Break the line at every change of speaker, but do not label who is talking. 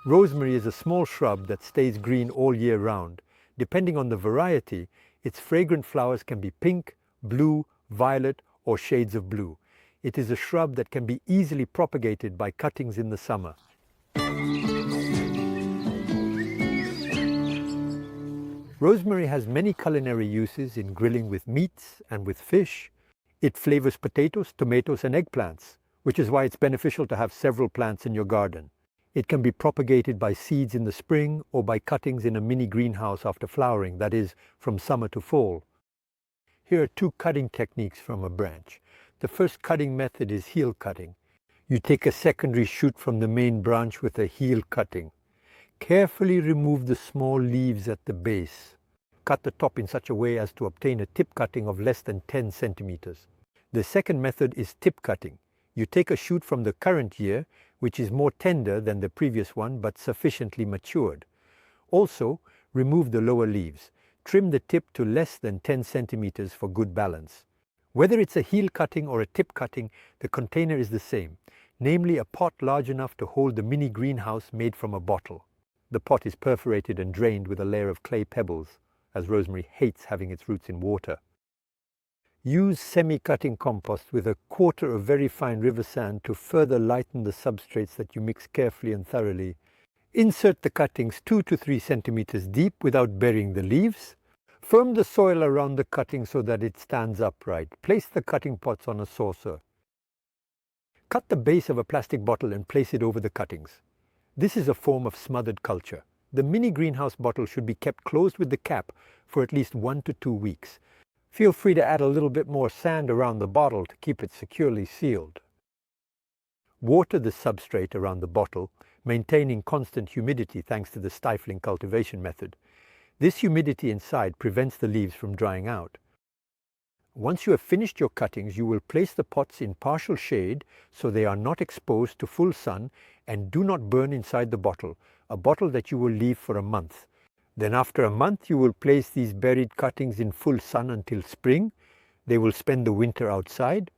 Rosemary is a small shrub that stays green all year round. Depending on the variety, its fragrant flowers can be pink, blue, violet, or shades of blue. It is a shrub that can be easily propagated by cuttings in the summer. Rosemary has many culinary uses in grilling with meats and with fish. It flavors potatoes, tomatoes, and eggplants, which is why it's beneficial to have several plants in your garden. It can be propagated by seeds in the spring or by cuttings in a mini greenhouse after flowering, that is, from summer to fall. Here are two cutting techniques from a branch. The first cutting method is heel cutting. You take a secondary shoot from the main branch with a heel cutting. Carefully remove the small leaves at the base. Cut the top in such a way as to obtain a tip cutting of less than 10 centimeters. The second method is tip cutting. You take a shoot from the current year, which is more tender than the previous one but sufficiently matured. Also, remove the lower leaves. Trim the tip to less than 10 centimeters for good balance. Whether it's a heel cutting or a tip cutting, the container is the same, namely a pot large enough to hold the mini greenhouse made from a bottle. The pot is perforated and drained with a layer of clay pebbles, as rosemary hates having its roots in water. Use semi-cutting compost with a quarter of very fine river sand to further lighten the substrates that you mix carefully and thoroughly. Insert the cuttings 2 to 3 centimeters deep without burying the leaves. Firm the soil around the cutting so that it stands upright. Place the cutting pots on a saucer. Cut the base of a plastic bottle and place it over the cuttings. This is a form of smothered culture. The mini greenhouse bottle should be kept closed with the cap for at least 1 to 2 weeks. Feel free to add a little bit more sand around the bottle to keep it securely sealed. Water the substrate around the bottle, maintaining constant humidity thanks to the stifling cultivation method. This humidity inside prevents the leaves from drying out. Once you have finished your cuttings, you will place the pots in partial shade so they are not exposed to full sun and do not burn inside the bottle, a bottle that you will leave for a month. Then after a month you will place these buried cuttings in full sun until spring. They will spend the winter outside.